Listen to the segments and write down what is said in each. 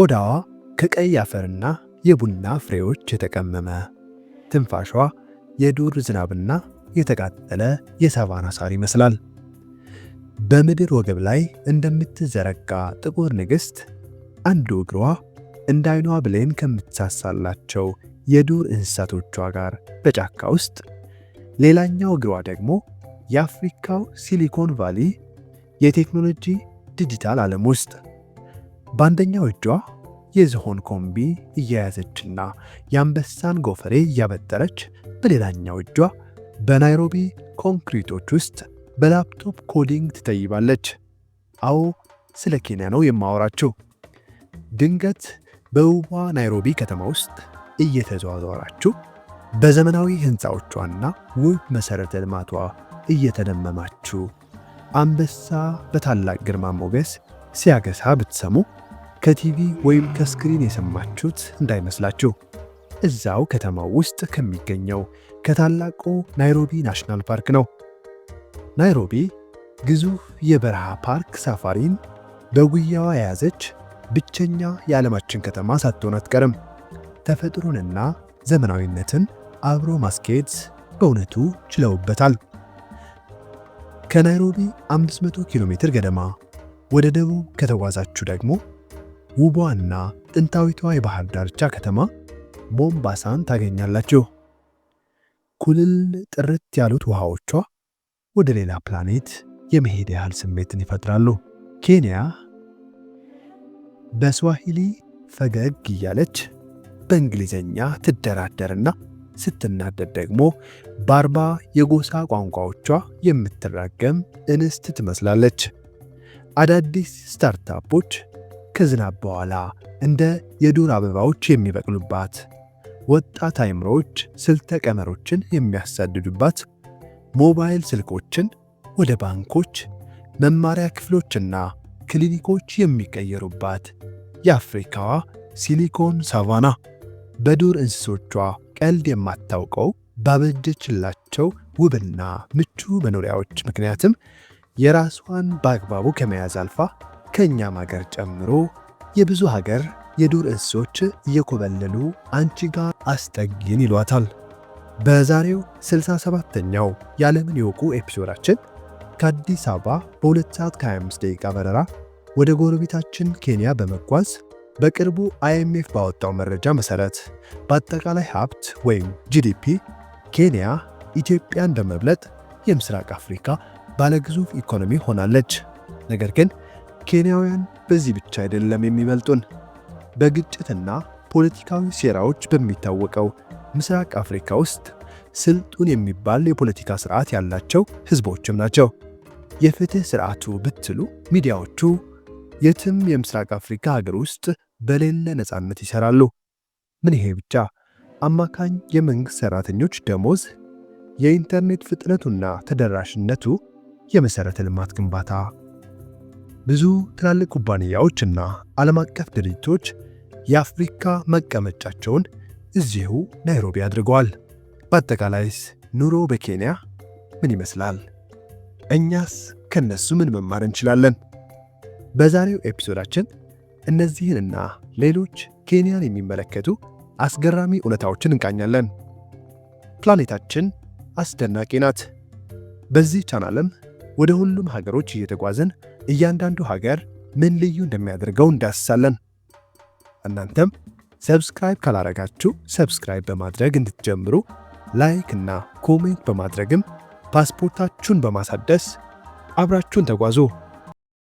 ቆዳዋ ከቀይ አፈርና የቡና ፍሬዎች የተቀመመ፣ ትንፋሿ የዱር ዝናብና የተቃጠለ የሳቫና ሳር ይመስላል። በምድር ወገብ ላይ እንደምትዘረጋ ጥቁር ንግሥት አንዱ እግሯ እንደ ዓይኗ ብሌን ከምትሳሳላቸው የዱር እንስሳቶቿ ጋር በጫካ ውስጥ፣ ሌላኛው እግሯ ደግሞ የአፍሪካው ሲሊኮን ቫሊ የቴክኖሎጂ ዲጂታል ዓለም ውስጥ። በአንደኛው እጇ የዝሆን ኮምቢ እየያዘችና የአንበሳን ጎፈሬ እያበጠረች፣ በሌላኛው እጇ በናይሮቢ ኮንክሪቶች ውስጥ በላፕቶፕ ኮዲንግ ትተይባለች። አዎ ስለ ኬንያ ነው የማወራችሁ። ድንገት በውቧ ናይሮቢ ከተማ ውስጥ እየተዘዋወራችሁ በዘመናዊ ሕንፃዎቿና ውብ መሠረተ ልማቷ እየተደመማችሁ አንበሳ በታላቅ ግርማ ሞገስ ሲያገሳ ብትሰሙ ከቲቪ ወይም ከስክሪን የሰማችሁት እንዳይመስላችሁ። እዛው ከተማው ውስጥ ከሚገኘው ከታላቁ ናይሮቢ ናሽናል ፓርክ ነው። ናይሮቢ ግዙፍ የበረሃ ፓርክ ሳፋሪን በጉያዋ የያዘች ብቸኛ የዓለማችን ከተማ ሳትሆን አትቀርም። ተፈጥሮንና ዘመናዊነትን አብሮ ማስኬድ በእውነቱ ችለውበታል። ከናይሮቢ 500 ኪሎ ሜትር ገደማ ወደ ደቡብ ከተጓዛችሁ ደግሞ ውቧና ጥንታዊቷ የባህር ዳርቻ ከተማ ሞምባሳን ታገኛላችሁ። ኩልል ጥርት ያሉት ውሃዎቿ ወደ ሌላ ፕላኔት የመሄድ ያህል ስሜትን ይፈጥራሉ። ኬንያ በስዋሂሊ ፈገግ እያለች በእንግሊዘኛ ትደራደርና ስትናደድ ደግሞ በ40 የጎሳ ቋንቋዎቿ የምትራገም እንስት ትመስላለች። አዳዲስ ስታርታፖች ከዝናብ በኋላ እንደ የዱር አበባዎች የሚበቅሉባት፣ ወጣት አእምሮዎች ስልተ ቀመሮችን የሚያሳድዱባት፣ ሞባይል ስልኮችን ወደ ባንኮች፣ መማሪያ ክፍሎችና ክሊኒኮች የሚቀየሩባት የአፍሪካዋ ሲሊኮን ሳቫና በዱር እንስሶቿ ቀልድ የማታውቀው ባበጀችላቸው ውብና ምቹ መኖሪያዎች ምክንያትም የራሷን በአግባቡ ከመያዝ አልፋ ከእኛም ሀገር ጨምሮ የብዙ ሀገር የዱር እንስሶች እየኮበለሉ አንቺ ጋር አስጠጊን ይሏታል። በዛሬው 67ኛው የዓለምን ይወቁ ኤፒሶዳችን ከአዲስ አበባ በ2 ሰዓት ከ25 ደቂቃ በረራ ወደ ጎረቤታችን ኬንያ በመጓዝ በቅርቡ IMF ባወጣው መረጃ መሰረት በአጠቃላይ ሀብት ወይም GDP ኬንያ ኢትዮጵያን በመብለጥ የምስራቅ አፍሪካ ባለግዙፍ ኢኮኖሚ ሆናለች። ነገር ግን ኬንያውያን በዚህ ብቻ አይደለም የሚበልጡን። በግጭትና ፖለቲካዊ ሴራዎች በሚታወቀው ምስራቅ አፍሪካ ውስጥ ስልጡን የሚባል የፖለቲካ ስርዓት ያላቸው ህዝቦችም ናቸው። የፍትህ ስርዓቱ ብትሉ ሚዲያዎቹ የትም የምስራቅ አፍሪካ ሀገር ውስጥ በሌለ ነፃነት ይሰራሉ። ምን ይሄ ብቻ! አማካኝ የመንግስት ሰራተኞች ደሞዝ፣ የኢንተርኔት ፍጥነቱና ተደራሽነቱ፣ የመሰረተ ልማት ግንባታ፣ ብዙ ትላልቅ ኩባንያዎችና ዓለም አቀፍ ድርጅቶች የአፍሪካ መቀመጫቸውን እዚሁ ናይሮቢ አድርገዋል። በአጠቃላይስ ኑሮ በኬንያ ምን ይመስላል? እኛስ ከነሱ ምን መማር እንችላለን? በዛሬው ኤፒሶዳችን እነዚህንና ሌሎች ኬንያን የሚመለከቱ አስገራሚ እውነታዎችን እንቃኛለን። ፕላኔታችን አስደናቂ ናት። በዚህ ቻናልም ወደ ሁሉም ሀገሮች እየተጓዝን እያንዳንዱ ሀገር ምን ልዩ እንደሚያደርገው እንዳስሳለን። እናንተም ሰብስክራይብ ካላረጋችሁ ሰብስክራይብ በማድረግ እንድትጀምሩ፣ ላይክ እና ኮሜንት በማድረግም ፓስፖርታችሁን በማሳደስ አብራችሁን ተጓዙ።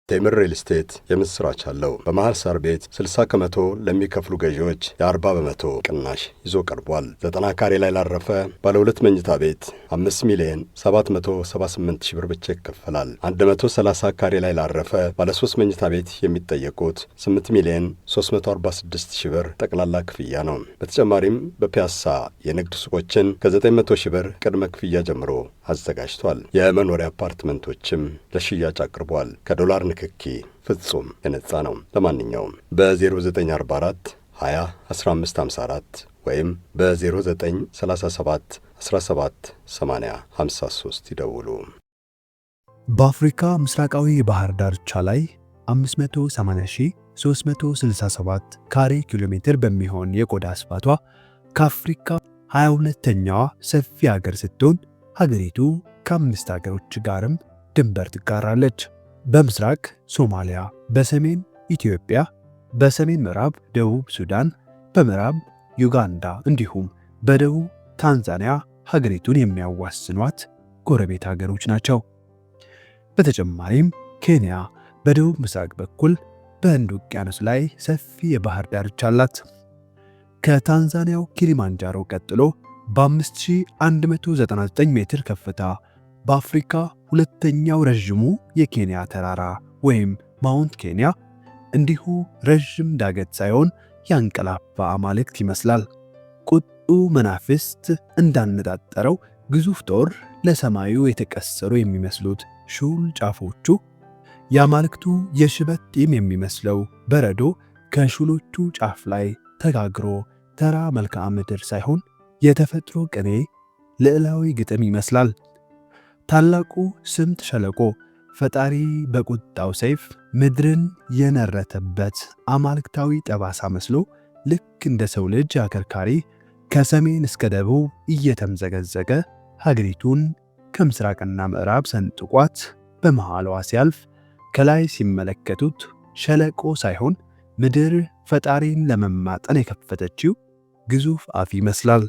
ቴምር ሪል ስቴት የምስራች አለው። በመሃል ሳር ቤት 60 ከመቶ ለሚከፍሉ ገዢዎች የ40 በመቶ ቅናሽ ይዞ ቀርቧል። 90 ካሬ ላይ ላረፈ ባለ 2 መኝታ ቤት 5,778,000 ብር ብቻ ይከፈላል። 130 ካሬ ላይ ላረፈ ባለ 3 መኝታ ቤት የሚጠየቁት 8,346,000 ብር ጠቅላላ ክፍያ ነው። በተጨማሪም በፒያሳ የንግድ ሱቆችን ከ900,000 ብር ቅድመ ክፍያ ጀምሮ አዘጋጅቷል። የመኖሪያ አፓርትመንቶችም ለሽያጭ አቅርቧል። ከዶላር ንክኪ ፍጹም የነጻ ነው። ለማንኛውም በ0944 20 1554 ወይም በ0937 17 80 53 ይደውሉ። በአፍሪካ ምስራቃዊ የባህር ዳርቻ ላይ 367 ካሬ ኪሎ ሜትር በሚሆን የቆዳ ስፋቷ ከአፍሪካ 22ኛዋ ሰፊ ሀገር ስትሆን ሀገሪቱ ከ5 ሀገሮች ጋርም ድንበር ትጋራለች። በምስራቅ ሶማሊያ፣ በሰሜን ኢትዮጵያ፣ በሰሜን ምዕራብ ደቡብ ሱዳን፣ በምዕራብ ዩጋንዳ እንዲሁም በደቡብ ታንዛኒያ ሀገሪቱን የሚያዋስኗት ጎረቤት ሀገሮች ናቸው። በተጨማሪም ኬንያ በደቡብ ምስራቅ በኩል በህንድ ውቅያኖስ ላይ ሰፊ የባህር ዳርቻ አላት። ከታንዛኒያው ኪሊማንጃሮ ቀጥሎ በ5199 ሜትር ከፍታ በአፍሪካ ሁለተኛው ረዥሙ የኬንያ ተራራ ወይም ማውንት ኬንያ እንዲሁ ረዥም ዳገት ሳይሆን ያንቀላፋ አማልክት ይመስላል። ቁጡ መናፍስት እንዳነጣጠረው ግዙፍ ጦር ለሰማዩ የተቀሰሩ የሚመስሉት ሹል ጫፎቹ፣ የአማልክቱ የሽበት ጢም የሚመስለው በረዶ ከሹሎቹ ጫፍ ላይ ተጋግሮ ተራ መልክዓ ምድር ሳይሆን የተፈጥሮ ቅኔ ልዕላዊ ግጥም ይመስላል። ታላቁ ስምጥ ሸለቆ ፈጣሪ በቁጣው ሰይፍ ምድርን የነረተበት አማልክታዊ ጠባሳ መስሎ ልክ እንደ ሰው ልጅ አከርካሪ ከሰሜን እስከ ደቡብ እየተምዘገዘገ ሀገሪቱን ከምስራቅና ምዕራብ ሰንጥቋት በመሃሏ ሲያልፍ ከላይ ሲመለከቱት ሸለቆ ሳይሆን ምድር ፈጣሪን ለመማጠን የከፈተችው ግዙፍ አፍ ይመስላል።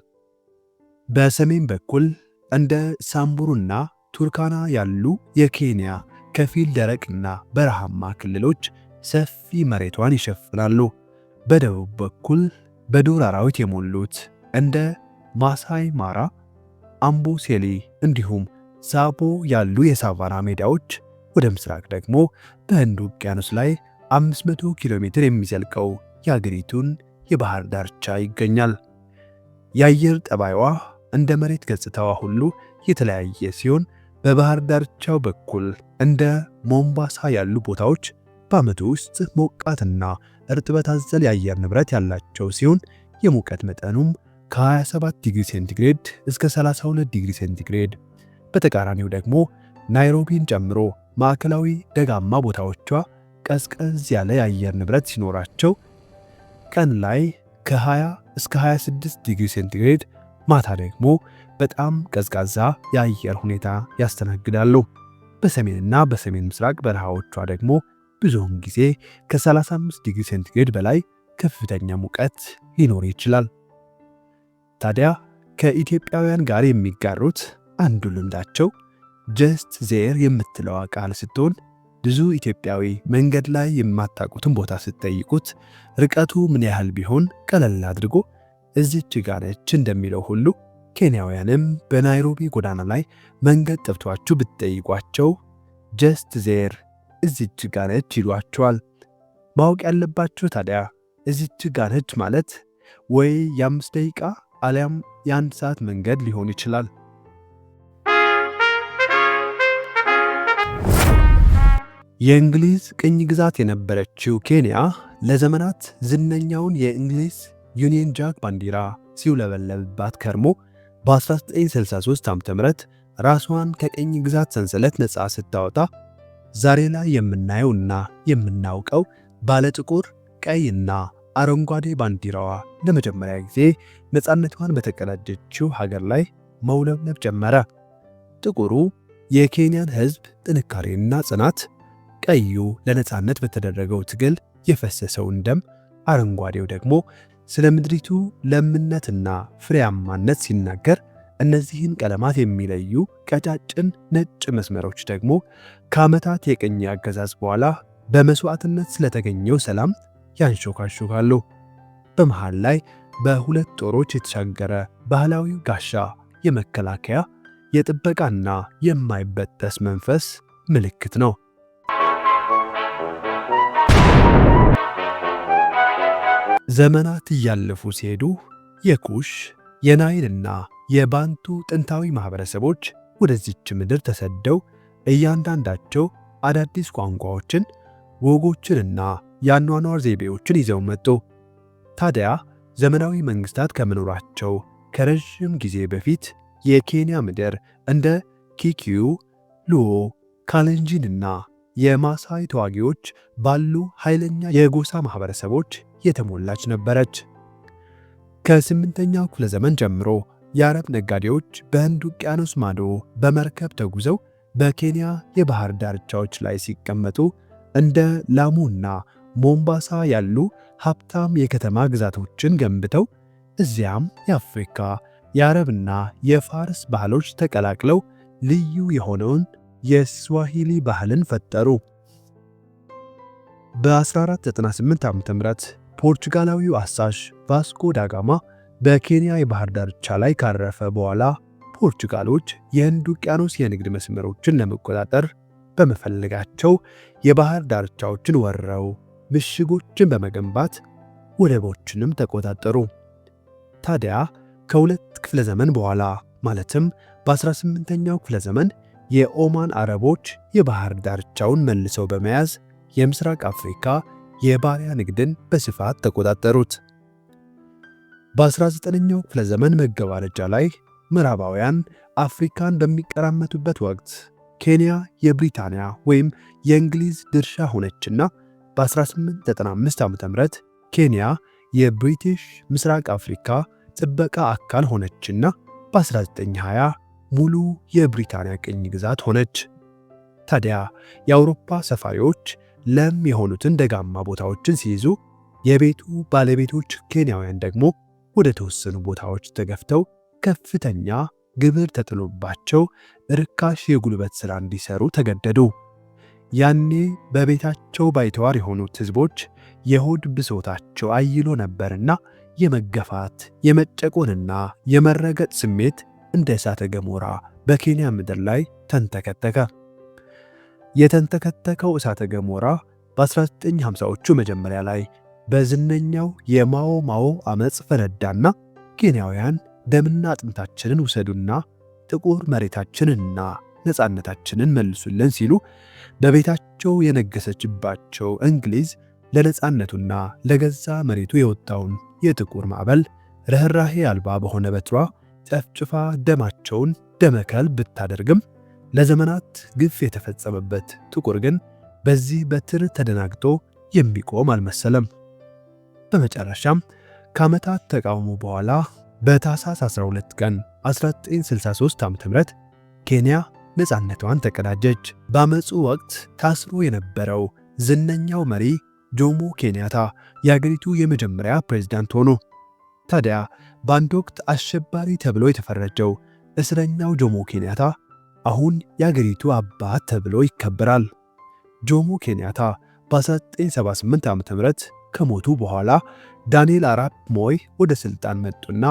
በሰሜን በኩል እንደ ሳምቡሩና ቱርካና ያሉ የኬንያ ከፊል ደረቅና በረሃማ ክልሎች ሰፊ መሬቷን ይሸፍናሉ። በደቡብ በኩል በዱር አራዊት የሞሉት እንደ ማሳይ ማራ፣ አምቦሴሊ እንዲሁም ሳቦ ያሉ የሳቫና ሜዳዎች፣ ወደ ምስራቅ ደግሞ በህንድ ውቅያኖስ ላይ 500 ኪሎ ሜትር የሚዘልቀው የአገሪቱን የባህር ዳርቻ ይገኛል። የአየር ጠባይዋ እንደ መሬት ገጽታዋ ሁሉ የተለያየ ሲሆን በባህር ዳርቻው በኩል እንደ ሞምባሳ ያሉ ቦታዎች በዓመቱ ውስጥ ሞቃትና እርጥበት አዘል የአየር ንብረት ያላቸው ሲሆን የሙቀት መጠኑም ከ27 ዲግሪ ሴንቲግሬድ እስከ 32 ዲግሪ ሴንቲግሬድ፣ በተቃራኒው ደግሞ ናይሮቢን ጨምሮ ማዕከላዊ ደጋማ ቦታዎቿ ቀዝቀዝ ያለ የአየር ንብረት ሲኖራቸው ቀን ላይ ከ20 እስከ 26 ዲግሪ ሴንቲግሬድ፣ ማታ ደግሞ በጣም ቀዝቃዛ የአየር ሁኔታ ያስተናግዳሉ። በሰሜንና በሰሜን ምስራቅ በረሃዎቿ ደግሞ ብዙውን ጊዜ ከ35 ዲግሪ ሴንቲግሬድ በላይ ከፍተኛ ሙቀት ሊኖር ይችላል። ታዲያ ከኢትዮጵያውያን ጋር የሚጋሩት አንዱ ልምዳቸው ጀስት ዜር የምትለዋ ቃል ስትሆን ብዙ ኢትዮጵያዊ መንገድ ላይ የማታውቁትን ቦታ ስትጠይቁት ርቀቱ ምን ያህል ቢሆን ቀለል አድርጎ እዚች ጋር ነች እንደሚለው ሁሉ ኬንያውያንም በናይሮቢ ጎዳና ላይ መንገድ ጠፍቷችሁ ብትጠይቋቸው ጀስት ዜር እዚች ጋር ነች ይሏቸዋል። ማወቅ ያለባችሁ ታዲያ እዚች ጋር ነች ማለት ወይ የ5 ደቂቃ አሊያም የ1 ሰዓት መንገድ ሊሆን ይችላል። የእንግሊዝ ቅኝ ግዛት የነበረችው ኬንያ ለዘመናት ዝነኛውን የእንግሊዝ ዩኒየን ጃክ ባንዲራ ሲውለበለብባት ከርሞ በ1963 ዓ.ም ራሷን ከቅኝ ግዛት ሰንሰለት ነፃ ስታወጣ ዛሬ ላይ የምናየውና የምናውቀው ባለጥቁር ቀይና አረንጓዴ ባንዲራዋ ለመጀመሪያ ጊዜ ነፃነቷን በተቀዳጀችው ሀገር ላይ መውለብለብ ጀመረ። ጥቁሩ የኬንያን ሕዝብ ጥንካሬና ጽናት፣ ቀዩ ለነፃነት በተደረገው ትግል የፈሰሰውን ደም፣ አረንጓዴው ደግሞ ስለ ምድሪቱ ለምነትና ፍሬያማነት ሲናገር፣ እነዚህን ቀለማት የሚለዩ ቀጫጭን ነጭ መስመሮች ደግሞ ከዓመታት የቅኝ አገዛዝ በኋላ በመስዋዕትነት ስለተገኘው ሰላም ያንሾካሾካሉ። በመሃል ላይ በሁለት ጦሮች የተሻገረ ባህላዊ ጋሻ የመከላከያ የጥበቃና የማይበጠስ መንፈስ ምልክት ነው። ዘመናት እያለፉ ሲሄዱ የኩሽ የናይልና የባንቱ ጥንታዊ ማህበረሰቦች ወደዚች ምድር ተሰደው እያንዳንዳቸው አዳዲስ ቋንቋዎችን፣ ወጎችንና የአኗኗር ዘይቤዎችን ይዘው መጡ። ታዲያ ዘመናዊ መንግስታት ከመኖራቸው ከረዥም ጊዜ በፊት የኬንያ ምድር እንደ ኪኪዩ፣ ሉኦ፣ ካለንጂንና የማሳይ ተዋጊዎች ባሉ ኃይለኛ የጎሳ ማህበረሰቦች የተሞላች ነበረች። ከ8ኛው ክፍለ ዘመን ጀምሮ የአረብ ነጋዴዎች በህንድ ውቅያኖስ ማዶ በመርከብ ተጉዘው በኬንያ የባህር ዳርቻዎች ላይ ሲቀመጡ እንደ ላሙና ሞምባሳ ያሉ ሀብታም የከተማ ግዛቶችን ገንብተው እዚያም የአፍሪካ የአረብና የፋርስ ባህሎች ተቀላቅለው ልዩ የሆነውን የስዋሂሊ ባህልን ፈጠሩ። በ1498 ዓ.ም ፖርቹጋላዊው አሳሽ ቫስኮ ዳጋማ በኬንያ የባህር ዳርቻ ላይ ካረፈ በኋላ ፖርቹጋሎች የህንድ ውቅያኖስ የንግድ መስመሮችን ለመቆጣጠር በመፈለጋቸው የባህር ዳርቻዎችን ወረው ምሽጎችን በመገንባት ወደቦችንም ተቆጣጠሩ። ታዲያ ከሁለት ክፍለ ዘመን በኋላ ማለትም በ18ኛው ክፍለ ዘመን የኦማን አረቦች የባህር ዳርቻውን መልሰው በመያዝ የምስራቅ አፍሪካ የባሪያ ንግድን በስፋት ተቆጣጠሩት። በ19ኛው ክፍለ ዘመን መገባደጃ ላይ ምዕራባውያን አፍሪካን በሚቀራመቱበት ወቅት ኬንያ የብሪታንያ ወይም የእንግሊዝ ድርሻ ሆነችና በ1895 ዓ.ም ኬንያ የብሪቲሽ ምስራቅ አፍሪካ ጥበቃ አካል ሆነችና በ1920 ሙሉ የብሪታንያ ቅኝ ግዛት ሆነች። ታዲያ የአውሮፓ ሰፋሪዎች ለም የሆኑትን ደጋማ ቦታዎችን ሲይዙ የቤቱ ባለቤቶች ኬንያውያን ደግሞ ወደ ተወሰኑ ቦታዎች ተገፍተው ከፍተኛ ግብር ተጥሎባቸው ርካሽ የጉልበት ሥራ እንዲሰሩ ተገደዱ። ያኔ በቤታቸው ባይተዋር የሆኑት ሕዝቦች የሆድ ብሶታቸው አይሎ ነበርና የመገፋት የመጨቆንና የመረገጥ ስሜት እንደ እሳተ ገሞራ በኬንያ ምድር ላይ ተንተከተከ። የተንተከተከው እሳተ ገሞራ በ1950ዎቹ መጀመሪያ ላይ በዝነኛው የማኦ ማኦ አመፅ ፈነዳና ኬንያውያን ደምና አጥንታችንን ውሰዱና ጥቁር መሬታችንንና ነፃነታችንን መልሱልን ሲሉ በቤታቸው የነገሰችባቸው እንግሊዝ ለነፃነቱና ለገዛ መሬቱ የወጣውን የጥቁር ማዕበል ርኅራሄ አልባ በሆነ በትሯ ጨፍጭፋ ደማቸውን ደመከል ብታደርግም ለዘመናት ግፍ የተፈጸመበት ጥቁር ግን በዚህ በትር ተደናግጦ የሚቆም አልመሰለም። በመጨረሻም ከዓመታት ተቃውሞ በኋላ በታኅሳስ 12 ቀን 1963 ዓ.ም ኬንያ ነፃነቷን ተቀዳጀች። በአመፁ ወቅት ታስሮ የነበረው ዝነኛው መሪ ጆሞ ኬንያታ የአገሪቱ የመጀመሪያ ፕሬዝዳንት ሆኑ። ታዲያ በአንድ ወቅት አሸባሪ ተብሎ የተፈረጀው እስረኛው ጆሞ ኬንያታ አሁን የአገሪቱ አባት ተብሎ ይከበራል። ጆሞ ኬንያታ በ1978 ዓ.ም ከሞቱ በኋላ ዳንኤል አራፕ ሞይ ወደ ሥልጣን መጡና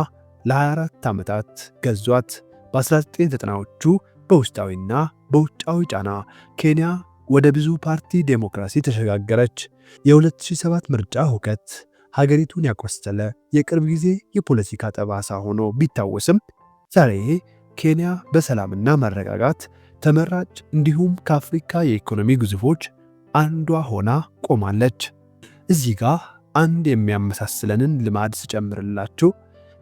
ለ24 ዓመታት ገዟት። በ1990ዎቹ በውስጣዊና በውጫዊ ጫና ኬንያ ወደ ብዙ ፓርቲ ዴሞክራሲ ተሸጋገረች። የ2007 ምርጫ ሁከት ሀገሪቱን ያቆሰለ የቅርብ ጊዜ የፖለቲካ ጠባሳ ሆኖ ቢታወስም ዛሬ ኬንያ በሰላምና መረጋጋት ተመራጭ እንዲሁም ከአፍሪካ የኢኮኖሚ ግዙፎች አንዷ ሆና ቆማለች። እዚህ ጋር አንድ የሚያመሳስለንን ልማድ ስጨምርላችሁ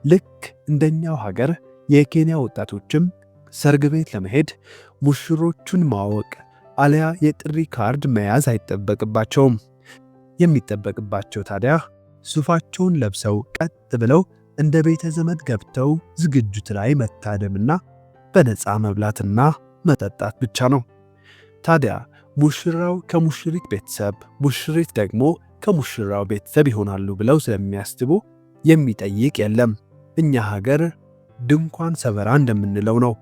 ልክ እንደኛው ሀገር የኬንያ ወጣቶችም ሰርግ ቤት ለመሄድ ሙሽሮቹን ማወቅ አለያ የጥሪ ካርድ መያዝ አይጠበቅባቸውም። የሚጠበቅባቸው ታዲያ ሱፋቸውን ለብሰው ቀጥ ብለው እንደ ቤተ ዘመድ ገብተው ዝግጅት ላይ መታደምና በነፃ መብላትና መጠጣት ብቻ ነው። ታዲያ ሙሽራው ከሙሽሪት ቤተሰብ፣ ሙሽሪት ደግሞ ከሙሽራው ቤተሰብ ይሆናሉ ብለው ስለሚያስቡ የሚጠይቅ የለም። እኛ ሀገር ድንኳን ሰበራ እንደምንለው ነው።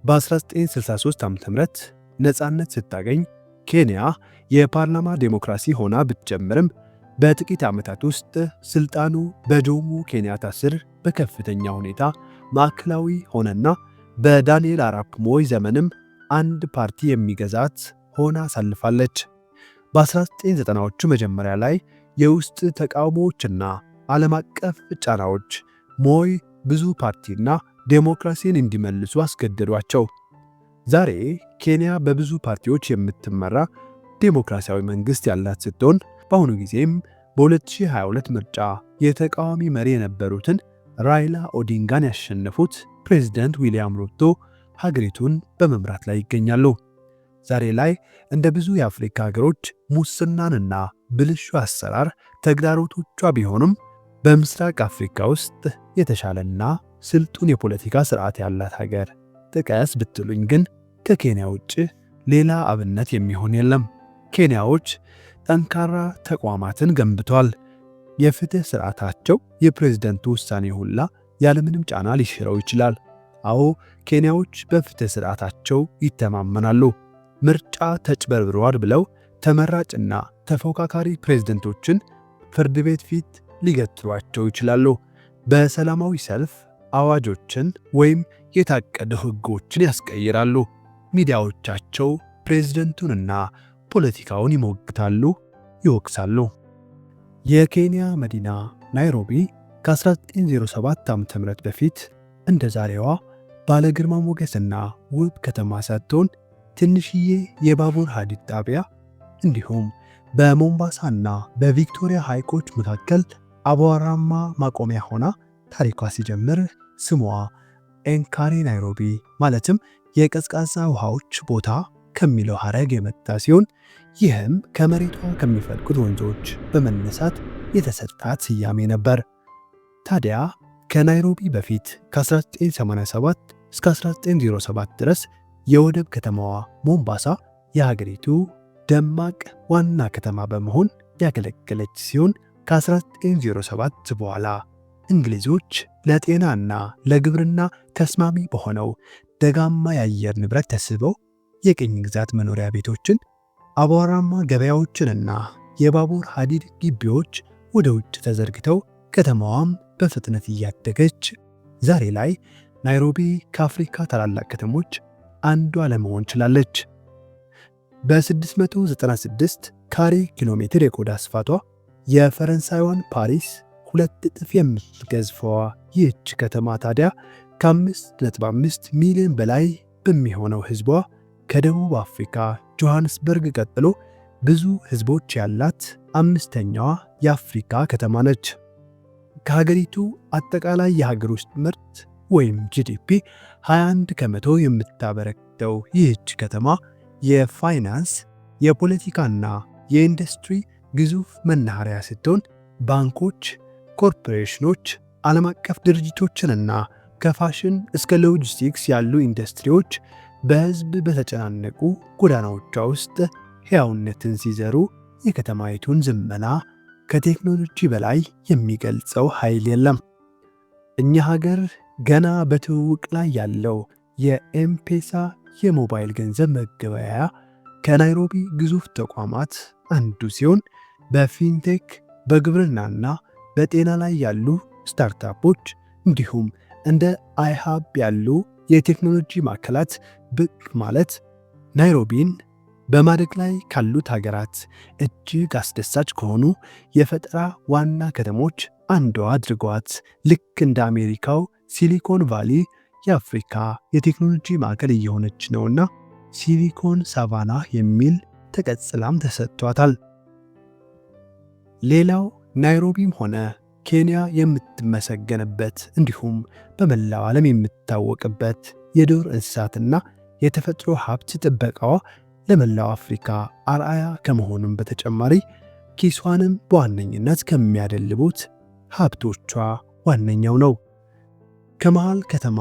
በ1963 ዓ.ም ነፃነት ስታገኝ ኬንያ የፓርላማ ዴሞክራሲ ሆና ብትጀምርም በጥቂት ዓመታት ውስጥ ስልጣኑ በጆሞ ኬንያታ ስር በከፍተኛ ሁኔታ ማዕከላዊ ሆነና በዳንኤል አራፕ ሞይ ዘመንም አንድ ፓርቲ የሚገዛት ሆና አሳልፋለች። በ1990ዎቹ መጀመሪያ ላይ የውስጥ ተቃውሞዎችና ዓለም አቀፍ ጫናዎች ሞይ ብዙ ፓርቲና ዴሞክራሲን እንዲመልሱ አስገደዷቸው። ዛሬ ኬንያ በብዙ ፓርቲዎች የምትመራ ዴሞክራሲያዊ መንግስት ያላት ስትሆን በአሁኑ ጊዜም በ2022 ምርጫ የተቃዋሚ መሪ የነበሩትን ራይላ ኦዲንጋን ያሸነፉት ፕሬዝዳንት ዊሊያም ሩቶ ሀገሪቱን በመምራት ላይ ይገኛሉ። ዛሬ ላይ እንደ ብዙ የአፍሪካ ሀገሮች ሙስናንና ብልሹ አሰራር ተግዳሮቶቿ ቢሆኑም በምስራቅ አፍሪካ ውስጥ የተሻለና ስልጡን የፖለቲካ ስርዓት ያላት ሀገር ጥቀስ ብትሉኝ ግን ከኬንያ ውጭ ሌላ አብነት የሚሆን የለም። ኬንያዎች ጠንካራ ተቋማትን ገንብተዋል። የፍትህ ስርዓታቸው የፕሬዝደንቱ ውሳኔ ሁላ ያለምንም ጫና ሊሽረው ይችላል። አዎ ኬንያዎች በፍትህ ስርዓታቸው ይተማመናሉ። ምርጫ ተጭበርብሯል ብለው ተመራጭና ተፎካካሪ ፕሬዝደንቶችን ፍርድ ቤት ፊት ሊገትሯቸው ይችላሉ። በሰላማዊ ሰልፍ አዋጆችን ወይም የታቀዱ ሕጎችን ያስቀይራሉ። ሚዲያዎቻቸው ፕሬዝደንቱንና ፖለቲካውን ይሞግታሉ፣ ይወቅሳሉ። የኬንያ መዲና ናይሮቢ ከ1907 ዓ.ም በፊት እንደ ዛሬዋ ባለ ግርማ ሞገስና ውብ ከተማ ሳትሆን ትንሽዬ የባቡር ሐዲድ ጣቢያ እንዲሁም በሞምባሳና በቪክቶሪያ ሐይቆች መካከል አቧራማ ማቆሚያ ሆና ታሪኳ ሲጀምር ስሟ ኤንካሬ ናይሮቢ ማለትም የቀዝቃዛ ውሃዎች ቦታ ከሚለው ሐረግ የመጣ ሲሆን ይህም ከመሬቷ ከሚፈልቁት ወንዞች በመነሳት የተሰጣት ስያሜ ነበር። ታዲያ ከናይሮቢ በፊት ከ1987 እስከ 1907 ድረስ የወደብ ከተማዋ ሞምባሳ የሀገሪቱ ደማቅ ዋና ከተማ በመሆን ያገለገለች ሲሆን ከ1907 በኋላ እንግሊዞች ለጤናና ለግብርና ተስማሚ በሆነው ደጋማ የአየር ንብረት ተስበው የቅኝ ግዛት መኖሪያ ቤቶችን፣ አቧራማ ገበያዎችንና የባቡር ሐዲድ ግቢዎች ወደ ውጭ ተዘርግተው ከተማዋም በፍጥነት እያደገች ዛሬ ላይ ናይሮቢ ከአፍሪካ ታላላቅ ከተሞች አንዷ ለመሆን ችላለች። በ696 ካሬ ኪሎ ሜትር የቆዳ ስፋቷ የፈረንሳይዋን ፓሪስ 2 እጥፍ የምትገዝፈዋ ይህች ከተማ ታዲያ ከ5.5 ሚሊዮን በላይ በሚሆነው ሕዝቧ ከደቡብ አፍሪካ ጆሃንስበርግ ቀጥሎ ብዙ ሕዝቦች ያላት አምስተኛዋ የአፍሪካ ከተማ ነች። ከሀገሪቱ አጠቃላይ የሀገር ውስጥ ምርት ወይም ጂዲፒ 21 ከመቶ የምታበረክተው ይህች ከተማ የፋይናንስ የፖለቲካና የኢንዱስትሪ ግዙፍ መናኸሪያ ስትሆን ባንኮች፣ ኮርፖሬሽኖች፣ ዓለም አቀፍ ድርጅቶችንና ከፋሽን እስከ ሎጂስቲክስ ያሉ ኢንዱስትሪዎች በሕዝብ በተጨናነቁ ጎዳናዎቿ ውስጥ ሕያውነትን ሲዘሩ የከተማይቱን ዝመና ከቴክኖሎጂ በላይ የሚገልጸው ኃይል የለም። እኛ ሀገር ገና በትውውቅ ላይ ያለው የኤምፔሳ የሞባይል ገንዘብ መገበያያ ከናይሮቢ ግዙፍ ተቋማት አንዱ ሲሆን በፊንቴክ በግብርናና በጤና ላይ ያሉ ስታርታፖች እንዲሁም እንደ አይሃብ ያሉ የቴክኖሎጂ ማዕከላት ብቅ ማለት ናይሮቢን በማደግ ላይ ካሉት ሀገራት እጅግ አስደሳች ከሆኑ የፈጠራ ዋና ከተሞች አንዷ አድርገዋት ልክ እንደ አሜሪካው ሲሊኮን ቫሊ የአፍሪካ የቴክኖሎጂ ማዕከል እየሆነች ነውና ሲሊኮን ሳቫና የሚል ተቀጽላም ተሰጥቷታል። ሌላው ናይሮቢም ሆነ ኬንያ የምትመሰገንበት እንዲሁም በመላው ዓለም የምትታወቅበት የዱር እንስሳትና የተፈጥሮ ሀብት ጥበቃዋ ለመላው አፍሪካ አርአያ ከመሆኑም በተጨማሪ ኪሷንም በዋነኝነት ከሚያደልቡት ሀብቶቿ ዋነኛው ነው። ከመሃል ከተማ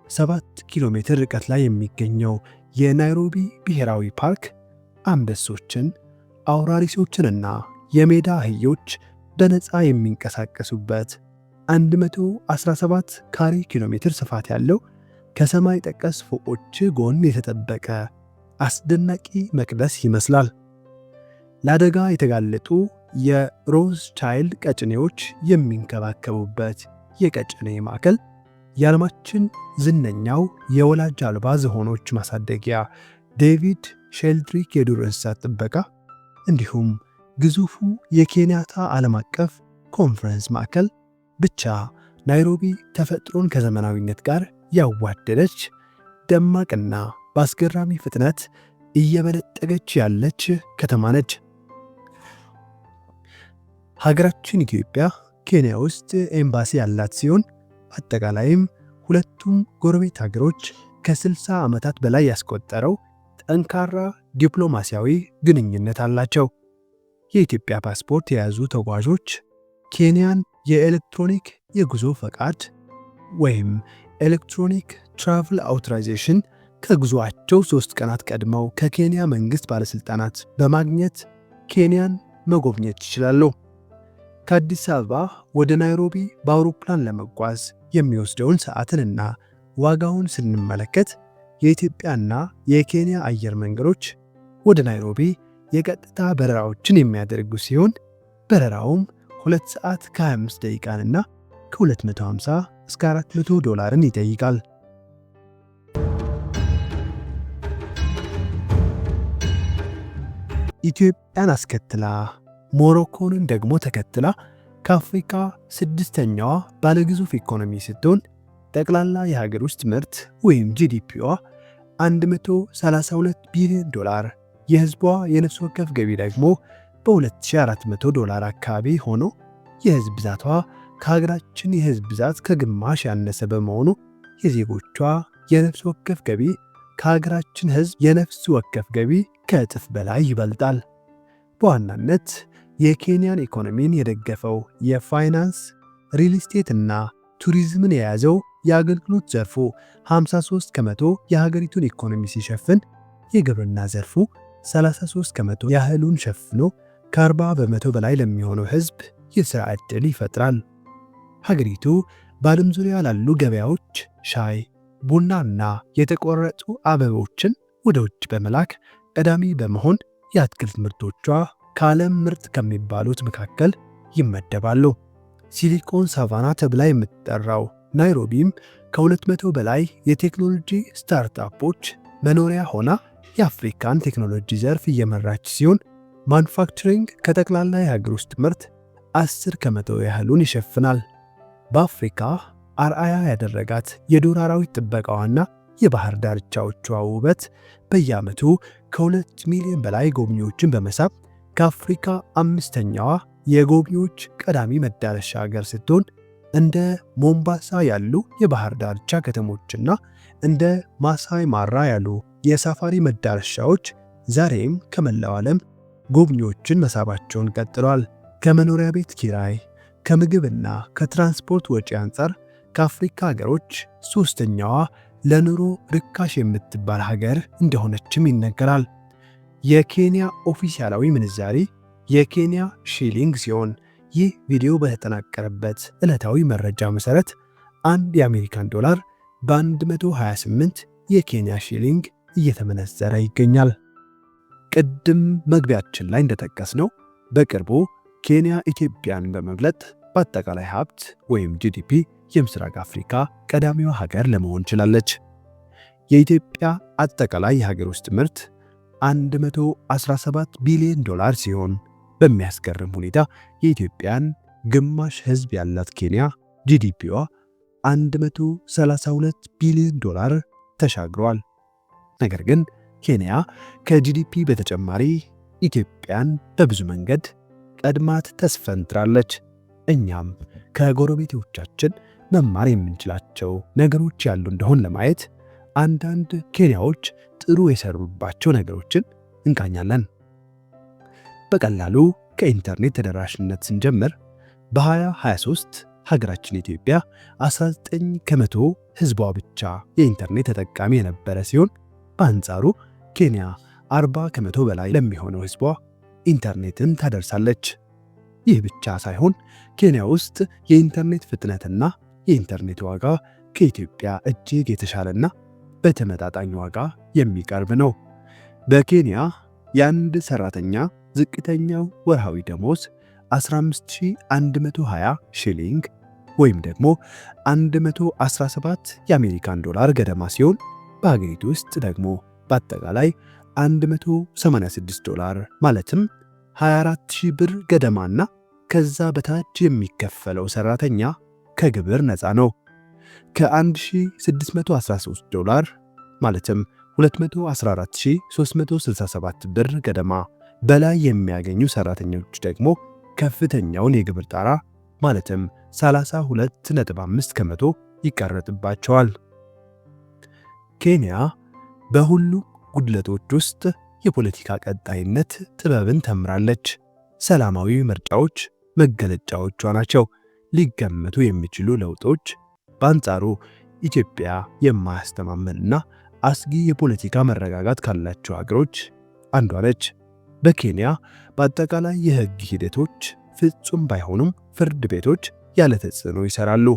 7 ኪሎ ሜትር ርቀት ላይ የሚገኘው የናይሮቢ ብሔራዊ ፓርክ አንበሶችን፣ አውራሪሶችንና የሜዳ አህዮች በነፃ የሚንቀሳቀሱበት 117 ካሬ ኪሎ ሜትር ስፋት ያለው ከሰማይ ጠቀስ ፎቆች ጎን የተጠበቀ አስደናቂ መቅደስ ይመስላል። ለአደጋ የተጋለጡ የሮዝ ቻይልድ ቀጭኔዎች የሚንከባከቡበት የቀጭኔ ማዕከል፣ የዓለማችን ዝነኛው የወላጅ አልባ ዝሆኖች ማሳደጊያ ዴቪድ ሼልድሪክ የዱር እንስሳት ጥበቃ እንዲሁም ግዙፉ የኬንያታ ዓለም አቀፍ ኮንፈረንስ ማዕከል ብቻ ናይሮቢ ተፈጥሮን ከዘመናዊነት ጋር ያዋደደች ደማቅና በአስገራሚ ፍጥነት እየበለጠገች ያለች ከተማ ነች። ሀገራችን ኢትዮጵያ ኬንያ ውስጥ ኤምባሲ ያላት ሲሆን አጠቃላይም ሁለቱም ጎረቤት ሀገሮች ከ60 ዓመታት በላይ ያስቆጠረው ጠንካራ ዲፕሎማሲያዊ ግንኙነት አላቸው። የኢትዮጵያ ፓስፖርት የያዙ ተጓዦች ኬንያን የኤሌክትሮኒክ የጉዞ ፈቃድ ወይም ኤሌክትሮኒክ ትራቭል አውቶራይዜሽን ከጉዞአቸው 3 ቀናት ቀድመው ከኬንያ መንግሥት ባለሥልጣናት በማግኘት ኬንያን መጎብኘት ይችላሉ። ከአዲስ አበባ ወደ ናይሮቢ በአውሮፕላን ለመጓዝ የሚወስደውን ሰዓትንና ዋጋውን ስንመለከት የኢትዮጵያና የኬንያ አየር መንገዶች ወደ ናይሮቢ የቀጥታ በረራዎችን የሚያደርጉ ሲሆን በረራውም 2 ሰዓት ከ25 ደቂቃንና ከ250 እስከ $400 ይጠይቃል። ኢትዮጵያን አስከትላ ሞሮኮንን ደግሞ ተከትላ ከአፍሪካ 6ኛዋ ባለግዙፍ ኢኮኖሚ ስትሆን ጠቅላላ የሀገር ውስጥ ምርት ወይም ጂዲፒዋ $132 ቢሊዮን፣ የህዝቧ የነፍስ ወከፍ ገቢ ደግሞ በ$2400 አካባቢ ሆኖ የህዝብ ብዛቷ ከሀገራችን የህዝብ ብዛት ከግማሽ ያነሰ በመሆኑ የዜጎቿ የነፍስ ወከፍ ገቢ ከሀገራችን ህዝብ የነፍስ ወከፍ ገቢ ከእጥፍ በላይ ይበልጣል። በዋናነት የኬንያን ኢኮኖሚን የደገፈው የፋይናንስ፣ ሪል ስቴት እና ቱሪዝምን የያዘው የአገልግሎት ዘርፉ 53 ከመቶ የሀገሪቱን ኢኮኖሚ ሲሸፍን የግብርና ዘርፉ 33 ከመቶ ያህሉን ሸፍኖ ከ40 በመቶ በላይ ለሚሆነው ህዝብ የሥራ ዕድል ይፈጥራል። ሀገሪቱ በዓለም ዙሪያ ላሉ ገበያዎች ሻይ፣ ቡናና የተቆረጡ አበቦችን ወደ ውጭ በመላክ ቀዳሚ በመሆን የአትክልት ምርቶቿ ከዓለም ምርት ከሚባሉት መካከል ይመደባሉ። ሲሊኮን ሳቫና ተብላ የምትጠራው ናይሮቢም ከ200 በላይ የቴክኖሎጂ ስታርታፖች መኖሪያ ሆና የአፍሪካን ቴክኖሎጂ ዘርፍ እየመራች ሲሆን ማኑፋክቸሪንግ ከጠቅላላ የሀገር ውስጥ ምርት 10 ከመቶ ያህሉን ይሸፍናል። በአፍሪካ አርአያ ያደረጋት የዱር አራዊት ጥበቃዋና የባህር ዳርቻዎቿ ውበት በየዓመቱ ከ2 ሚሊዮን በላይ ጎብኚዎችን በመሳብ ከአፍሪካ 5ኛዋ የጎብኚዎች ቀዳሚ መዳረሻ ሀገር ስትሆን እንደ ሞምባሳ ያሉ የባህር ዳርቻ ከተሞችና እንደ ማሳይ ማራ ያሉ የሳፋሪ መዳረሻዎች ዛሬም ከመላው ዓለም ጎብኚዎችን መሳባቸውን ቀጥለዋል። ከመኖሪያ ቤት ኪራይ፣ ከምግብና ከትራንስፖርት ወጪ አንጻር ከአፍሪካ ሀገሮች 3ኛዋ ለኑሮ ርካሽ የምትባል ሀገር እንደሆነችም ይነገራል። የኬንያ ኦፊሻላዊ ምንዛሪ የኬንያ ሺሊንግ ሲሆን ይህ ቪዲዮ በተጠናቀረበት ዕለታዊ መረጃ መሰረት አንድ የአሜሪካን ዶላር በ128 የኬንያ ሺሊንግ እየተመነዘረ ይገኛል። ቅድም መግቢያችን ላይ እንደጠቀስነው በቅርቡ ኬንያ ኢትዮጵያን በመብለጥ በአጠቃላይ ሀብት ወይም ጂዲፒ የምስራቅ አፍሪካ ቀዳሚዋ ሀገር ለመሆን ችላለች። የኢትዮጵያ አጠቃላይ የሀገር ውስጥ ምርት $117 ቢሊዮን ሲሆን በሚያስገርም ሁኔታ የኢትዮጵያን ግማሽ ህዝብ ያላት ኬንያ ጂዲፒዋ $132 ቢሊዮን ተሻግሯል። ነገር ግን ኬንያ ከጂዲፒ በተጨማሪ ኢትዮጵያን በብዙ መንገድ ቀድማት ተስፈንጥራለች። እኛም ከጎረቤቶቻችን መማር የምንችላቸው ነገሮች ያሉ እንደሆን ለማየት አንዳንድ ኬንያዎች ጥሩ የሰሩባቸው ነገሮችን እንቃኛለን። በቀላሉ ከኢንተርኔት ተደራሽነት ስንጀምር በ2023 ሀገራችን ኢትዮጵያ 19 ከመቶ ህዝቧ ብቻ የኢንተርኔት ተጠቃሚ የነበረ ሲሆን በአንጻሩ ኬንያ 40 ከመቶ በላይ ለሚሆነው ህዝቧ ኢንተርኔትን ታደርሳለች። ይህ ብቻ ሳይሆን ኬንያ ውስጥ የኢንተርኔት ፍጥነትና የኢንተርኔት ዋጋ ከኢትዮጵያ እጅግ የተሻለና በተመጣጣኝ ዋጋ የሚቀርብ ነው። በኬንያ የአንድ ሰራተኛ ዝቅተኛው ወርሃዊ ደሞዝ 15120 ሺሊንግ ወይም ደግሞ 117 የአሜሪካን ዶላር ገደማ ሲሆን በሀገሪቱ ውስጥ ደግሞ በአጠቃላይ $186 ማለትም 24000 ብር ገደማና ከዛ በታች የሚከፈለው ሰራተኛ ከግብር ነፃ ነው። ከ1613 ማለትም 214367 ብር ገደማ በላይ የሚያገኙ ሰራተኞች ደግሞ ከፍተኛውን የግብር ጣራ ማለትም 32.5 ከመቶ ይቀረጥባቸዋል። ኬንያ በሁሉም ጉድለቶች ውስጥ የፖለቲካ ቀጣይነት ጥበብን ተምራለች። ሰላማዊ ምርጫዎች መገለጫዎቿ ናቸው። ሊገመቱ የሚችሉ ለውጦች። በአንጻሩ ኢትዮጵያ የማያስተማመንና አስጊ የፖለቲካ መረጋጋት ካላቸው ሀገሮች አንዷ ነች። በኬንያ በአጠቃላይ የሕግ ሂደቶች ፍጹም ባይሆኑም ፍርድ ቤቶች ያለ ተጽዕኖ ይሰራሉ፣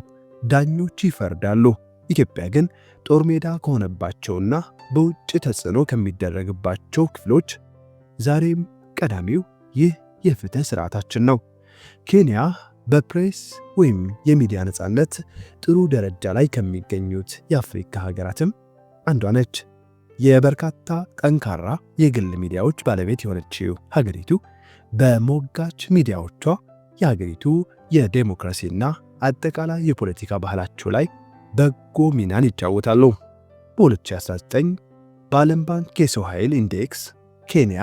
ዳኞች ይፈርዳሉ። ኢትዮጵያ ግን ጦር ሜዳ ከሆነባቸውና በውጭ ተጽዕኖ ከሚደረግባቸው ክፍሎች ዛሬም ቀዳሚው ይህ የፍትህ ስርዓታችን ነው። ኬንያ በፕሬስ ወይም የሚዲያ ነፃነት ጥሩ ደረጃ ላይ ከሚገኙት የአፍሪካ ሀገራትም አንዷ ነች። የበርካታ ጠንካራ የግል ሚዲያዎች ባለቤት የሆነችው ሀገሪቱ በሞጋች ሚዲያዎቿ የሀገሪቱ የዴሞክራሲና አጠቃላይ የፖለቲካ ባህላቸው ላይ በጎ ሚናን ይጫወታሉ። በ2019 በዓለም ባንክ የሰው ኃይል ኢንዴክስ ኬንያ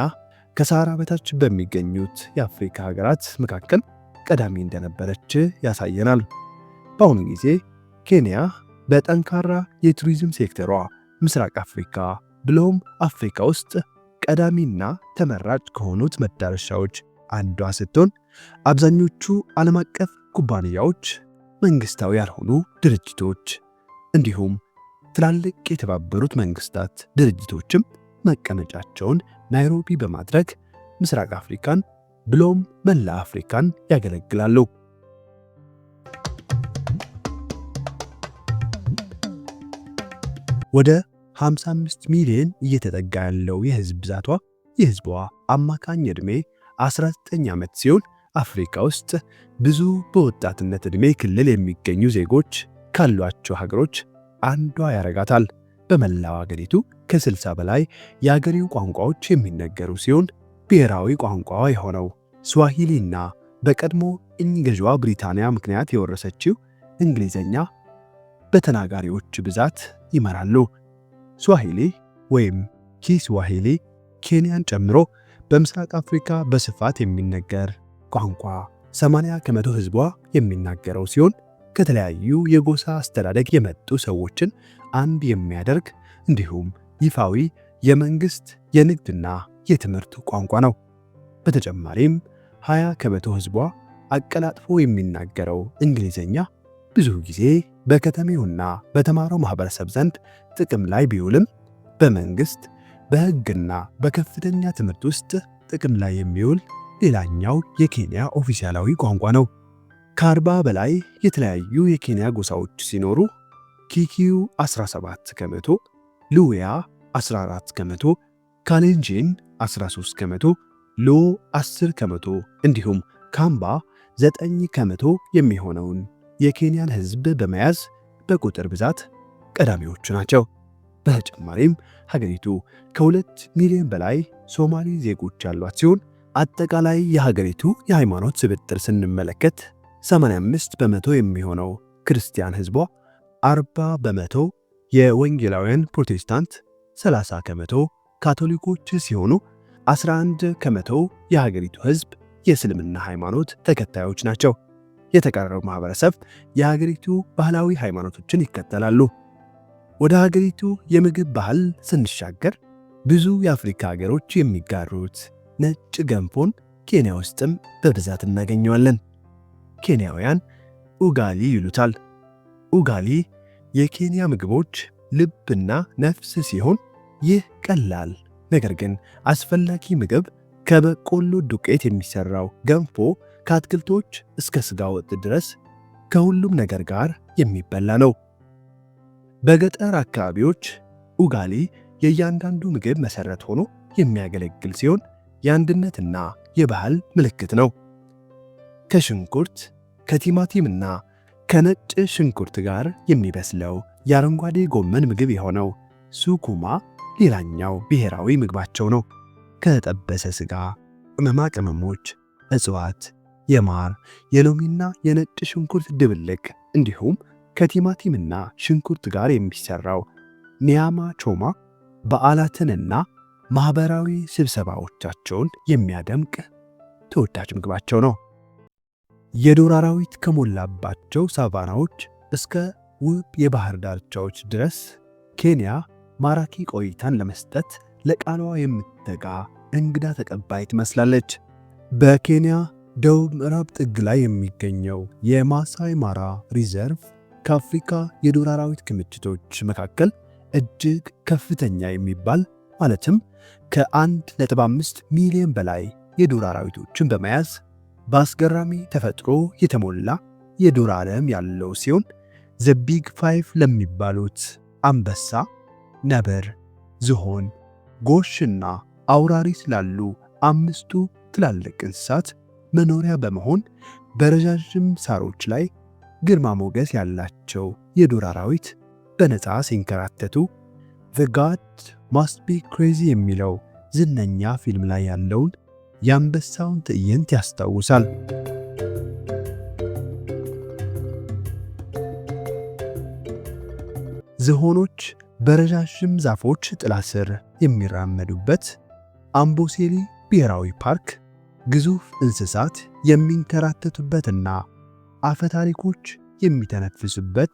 ከሰሃራ በታች በሚገኙት የአፍሪካ ሀገራት መካከል ቀዳሚ እንደነበረች ያሳየናል። በአሁኑ ጊዜ ኬንያ በጠንካራ የቱሪዝም ሴክተሯ ምስራቅ አፍሪካ ብሎም አፍሪካ ውስጥ ቀዳሚና ተመራጭ ከሆኑት መዳረሻዎች አንዷ ስትሆን አብዛኞቹ ዓለም አቀፍ ኩባንያዎች፣ መንግስታዊ ያልሆኑ ድርጅቶች እንዲሁም ትላልቅ የተባበሩት መንግስታት ድርጅቶችም መቀመጫቸውን ናይሮቢ በማድረግ ምስራቅ አፍሪካን ብሎም መላ አፍሪካን ያገለግላሉ። ወደ 55 ሚሊዮን እየተጠጋ ያለው የህዝብ ብዛቷ የህዝቧ አማካኝ ዕድሜ 19 ዓመት ሲሆን አፍሪካ ውስጥ ብዙ በወጣትነት ዕድሜ ክልል የሚገኙ ዜጎች ካሏቸው ሀገሮች አንዷ ያረጋታል። በመላው ሀገሪቱ ከ60 በላይ የሀገሪው ቋንቋዎች የሚነገሩ ሲሆን ብሔራዊ ቋንቋዋ የሆነው ስዋሂሊና በቀድሞ ቅኝ ገዥዋ ብሪታንያ ምክንያት የወረሰችው እንግሊዘኛ በተናጋሪዎች ብዛት ይመራሉ። ስዋሂሊ ወይም ኪስዋሂሊ ኬንያን ጨምሮ በምስራቅ አፍሪካ በስፋት የሚነገር ቋንቋ 80 ከመቶ ህዝቧ የሚናገረው ሲሆን ከተለያዩ የጎሳ አስተዳደግ የመጡ ሰዎችን አንድ የሚያደርግ እንዲሁም ይፋዊ የመንግስት የንግድና የትምህርት ቋንቋ ነው። በተጨማሪም 20 ከመቶ ህዝቧ አቀላጥፎ የሚናገረው እንግሊዘኛ ብዙ ጊዜ በከተሜውና በተማረው ማህበረሰብ ዘንድ ጥቅም ላይ ቢውልም በመንግስት በህግና በከፍተኛ ትምህርት ውስጥ ጥቅም ላይ የሚውል ሌላኛው የኬንያ ኦፊሻላዊ ቋንቋ ነው። ከ40 በላይ የተለያዩ የኬንያ ጎሳዎች ሲኖሩ ኪኪዩ 17 ከመቶ፣ ሉያ 14 ከመቶ፣ ካሌንጂን 13 ከመቶ፣ ሎ 10 ከመቶ እንዲሁም ካምባ 9 ከመቶ የሚሆነውን የኬንያን ህዝብ በመያዝ በቁጥር ብዛት ቀዳሚዎቹ ናቸው። በተጨማሪም ሀገሪቱ ከ2 ሚሊዮን በላይ ሶማሊ ዜጎች ያሏት ሲሆን አጠቃላይ የሀገሪቱ የሃይማኖት ስብጥር ስንመለከት 85 በመቶ የሚሆነው ክርስቲያን ህዝቧ፣ 40 በመቶ የወንጌላውያን ፕሮቴስታንት፣ 30 ከመቶ ካቶሊኮች ሲሆኑ 11 ከመቶ የሀገሪቱ ህዝብ የእስልምና ሃይማኖት ተከታዮች ናቸው። የተቀረው ማህበረሰብ የሀገሪቱ ባህላዊ ሃይማኖቶችን ይከተላሉ። ወደ ሀገሪቱ የምግብ ባህል ስንሻገር ብዙ የአፍሪካ ሀገሮች የሚጋሩት ነጭ ገንፎን ኬንያ ውስጥም በብዛት እናገኘዋለን። ኬንያውያን ኡጋሊ ይሉታል። ኡጋሊ የኬንያ ምግቦች ልብና ነፍስ ሲሆን ይህ ቀላል ነገር ግን አስፈላጊ ምግብ ከበቆሎ ዱቄት የሚሰራው ገንፎ ከአትክልቶች እስከ ስጋ ወጥ ድረስ ከሁሉም ነገር ጋር የሚበላ ነው። በገጠር አካባቢዎች ኡጋሊ የእያንዳንዱ ምግብ መሰረት ሆኖ የሚያገለግል ሲሆን የአንድነትና የባህል ምልክት ነው። ከሽንኩርት ከቲማቲምና ከነጭ ሽንኩርት ጋር የሚበስለው የአረንጓዴ ጎመን ምግብ የሆነው ሱኩማ ሌላኛው ብሔራዊ ምግባቸው ነው። ከተጠበሰ ስጋ፣ ቅመማ ቅመሞች፣ እጽዋት፣ የማር የሎሚና የነጭ ሽንኩርት ድብልቅ እንዲሁም ከቲማቲምና ሽንኩርት ጋር የሚሰራው ኒያማ ቾማ በዓላትንና ማህበራዊ ስብሰባዎቻቸውን የሚያደምቅ ተወዳጅ ምግባቸው ነው። የዱር አራዊት ከሞላባቸው ሳቫናዎች እስከ ውብ የባህር ዳርቻዎች ድረስ ኬንያ ማራኪ ቆይታን ለመስጠት ለቃሏ የምትተጋ እንግዳ ተቀባይ ትመስላለች። በኬንያ ደቡብ ምዕራብ ጥግ ላይ የሚገኘው የማሳይ ማራ ሪዘርቭ ከአፍሪካ የዱር አራዊት ክምችቶች መካከል እጅግ ከፍተኛ የሚባል ማለትም ከ1.5 ሚሊዮን በላይ የዱር አራዊቶችን በመያዝ በአስገራሚ ተፈጥሮ የተሞላ የዱር ዓለም ያለው ሲሆን ዘ ቢግ ፋይቭ ለሚባሉት አንበሳ፣ ነብር፣ ዝሆን፣ ጎሽና አውራሪስ ላሉ 5ቱ ትላልቅ እንስሳት መኖሪያ በመሆን በረዣዥም ሳሮች ላይ ግርማ ሞገስ ያላቸው የዱር አራዊት በነፃ ሲንከራተቱ ዘ ጋድ ማስት ቢ ክሬዚ የሚለው ዝነኛ ፊልም ላይ ያለውን የአንበሳውን ትዕይንት ያስታውሳል። ዝሆኖች በረዣዥም ዛፎች ጥላ ስር የሚራመዱበት አምቦሴሊ ብሔራዊ ፓርክ ግዙፍ እንስሳት የሚንከራተቱበትና አፈ ታሪኮች የሚተነፍሱበት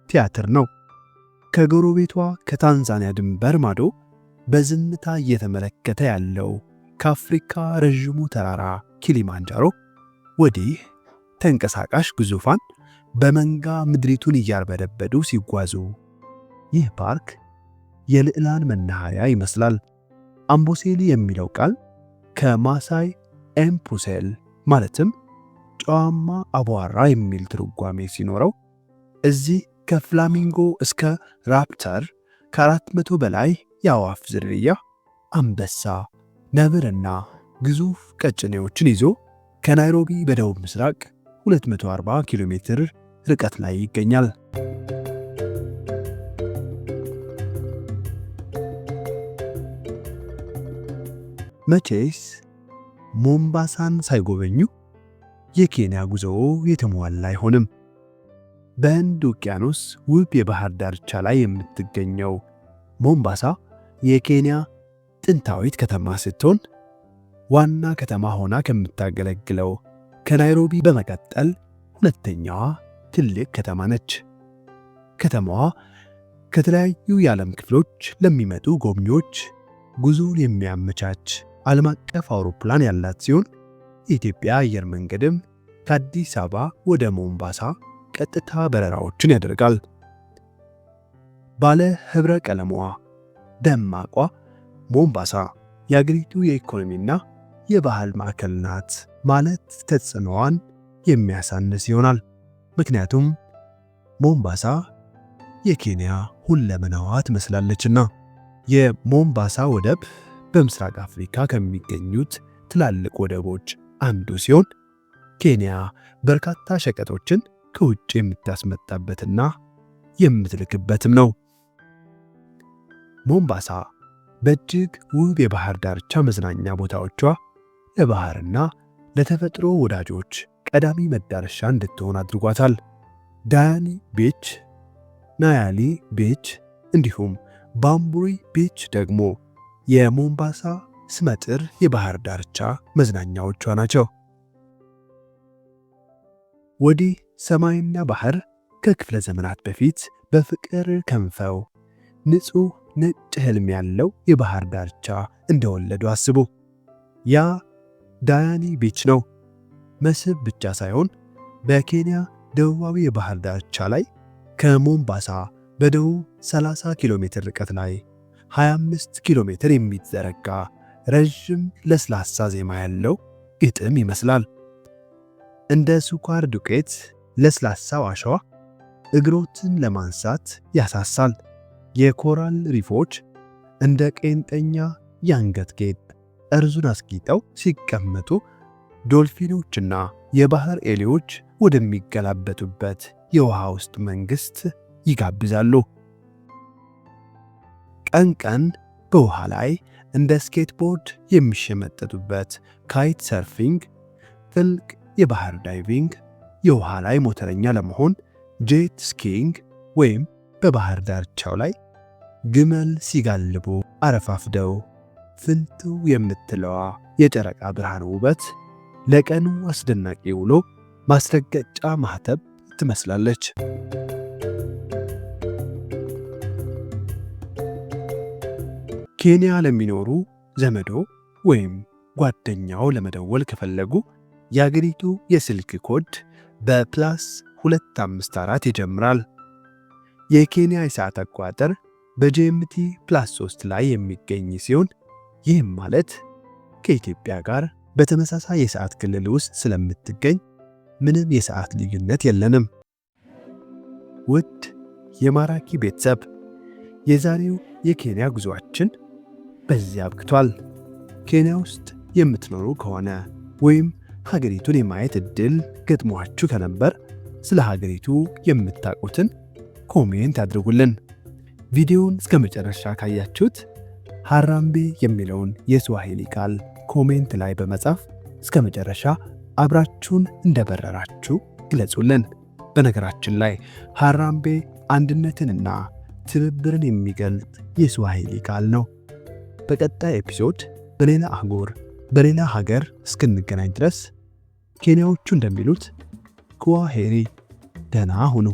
ቲያትር ነው። ከጎረቤቷ ከታንዛኒያ ድንበር ማዶ በዝምታ እየተመለከተ ያለው ከአፍሪካ ረዥሙ ተራራ ኪሊማንጃሮ ወዲህ ተንቀሳቃሽ ግዙፋን በመንጋ ምድሪቱን እያርበደበዱ ሲጓዙ ይህ ፓርክ የልዕላን መናኸሪያ ይመስላል። አምቦሴሊ የሚለው ቃል ከማሳይ ኤምፑሴል ማለትም ጨዋማ አቧራ የሚል ትርጓሜ ሲኖረው እዚህ ከፍላሚንጎ እስከ ራፕተር ከ400 በላይ የአዋፍ ዝርያ አንበሳ፣ ነብርና ግዙፍ ቀጭኔዎችን ይዞ ከናይሮቢ በደቡብ ምስራቅ 240 ኪሎ ሜትር ርቀት ላይ ይገኛል። መቼስ ሞምባሳን ሳይጎበኙ የኬንያ ጉዞ የተሟላ አይሆንም። በህንድ ውቅያኖስ ውብ የባህር ዳርቻ ላይ የምትገኘው ሞምባሳ የኬንያ ጥንታዊት ከተማ ስትሆን ዋና ከተማ ሆና ከምታገለግለው ከናይሮቢ በመቀጠል ሁለተኛዋ ትልቅ ከተማ ነች። ከተማዋ ከተለያዩ የዓለም ክፍሎች ለሚመጡ ጎብኚዎች ጉዞን የሚያመቻች ዓለም አቀፍ አውሮፕላን ያላት ሲሆን የኢትዮጵያ አየር መንገድም ከአዲስ አበባ ወደ ሞምባሳ ቀጥታ በረራዎችን ያደርጋል። ባለ ህብረ ቀለሟ ደማቋ ሞምባሳ የአገሪቱ የኢኮኖሚና የባህል ማዕከል ናት ማለት ተጽዕኖዋን የሚያሳንስ ይሆናል። ምክንያቱም ሞምባሳ የኬንያ ሁለመናዋ ትመስላለችና። የሞምባሳ ወደብ በምስራቅ አፍሪካ ከሚገኙት ትላልቅ ወደቦች አንዱ ሲሆን ኬንያ በርካታ ሸቀጦችን ከውጭ የምታስመጣበትና የምትልክበትም ነው። ሞምባሳ በእጅግ ውብ የባህር ዳርቻ መዝናኛ ቦታዎቿ ለባህርና ለተፈጥሮ ወዳጆች ቀዳሚ መዳረሻ እንድትሆን አድርጓታል። ዳያኒ ቤች፣ ናያሊ ቤች እንዲሁም ባምቡሪ ቤች ደግሞ የሞምባሳ ስመጥር የባህር ዳርቻ መዝናኛዎቿ ናቸው። ወዲህ ሰማይና ባህር ከክፍለ ዘመናት በፊት በፍቅር ከንፈው ንጹሕ ነጭ ህልም ያለው የባህር ዳርቻ እንደወለዱ አስቡ። ያ ዳያኒ ቤች ነው። መስህብ ብቻ ሳይሆን በኬንያ ደቡባዊ የባህር ዳርቻ ላይ ከሞምባሳ በደቡብ 30 ኪሎ ሜትር ርቀት ላይ 25 ኪሎ ሜትር የሚዘረጋ ረዥም ለስላሳ ዜማ ያለው ግጥም ይመስላል። እንደ ስኳር ዱቄት ለስላሳው አሸዋ እግሮትን ለማንሳት ያሳሳል። የኮራል ሪፎች እንደ ቄንጠኛ የአንገት ጌጥ እርዙን አስጊጠው ሲቀመጡ ዶልፊኖችና የባህር ኤሊዎች ወደሚገላበጡበት የውሃ ውስጥ መንግሥት ይጋብዛሉ። ቀን ቀን በውሃ ላይ እንደ ስኬትቦርድ የሚሸመጠጡበት ካይት ሰርፊንግ፣ ጥልቅ የባህር ዳይቪንግ፣ የውሃ ላይ ሞተረኛ ለመሆን ጄት ስኪንግ ወይም በባህር ዳርቻው ላይ ግመል ሲጋልቡ አረፋፍደው ፍንትው የምትለዋ የጨረቃ ብርሃን ውበት ለቀኑ አስደናቂ ውሎ ማስረገጫ ማህተብ ትመስላለች። ኬንያ ለሚኖሩ ዘመዶ ወይም ጓደኛው ለመደወል ከፈለጉ የአገሪቱ የስልክ ኮድ በ+254 ይጀምራል። የኬንያ የሰዓት አቆጣጠር በጂኤምቲ +3 ላይ የሚገኝ ሲሆን ይህም ማለት ከኢትዮጵያ ጋር በተመሳሳይ የሰዓት ክልል ውስጥ ስለምትገኝ ምንም የሰዓት ልዩነት የለንም። ውድ የማራኪ ቤተሰብ የዛሬው የኬንያ ጉዞአችን በዚህ አብቅቷል። ኬንያ ውስጥ የምትኖሩ ከሆነ ወይም ሀገሪቱን የማየት ዕድል ገጥሟችሁ ከነበር ስለ ሀገሪቱ የምታውቁትን ኮሜንት አድርጉልን። ቪዲዮውን እስከ መጨረሻ ካያችሁት ሃራምቤ የሚለውን የስዋሂሊ ቃል ኮሜንት ላይ በመጻፍ እስከ መጨረሻ አብራችሁን እንደበረራችሁ ግለጹልን። በነገራችን ላይ ሃራምቤ አንድነትንና ትብብርን የሚገልጽ የስዋሂሊ ቃል ነው። በቀጣይ ኤፒሶድ በሌላ አህጉር በሌላ ሀገር እስክንገናኝ ድረስ ኬንያዎቹ እንደሚሉት ኳሄሪ፣ ደህና ሁኑ።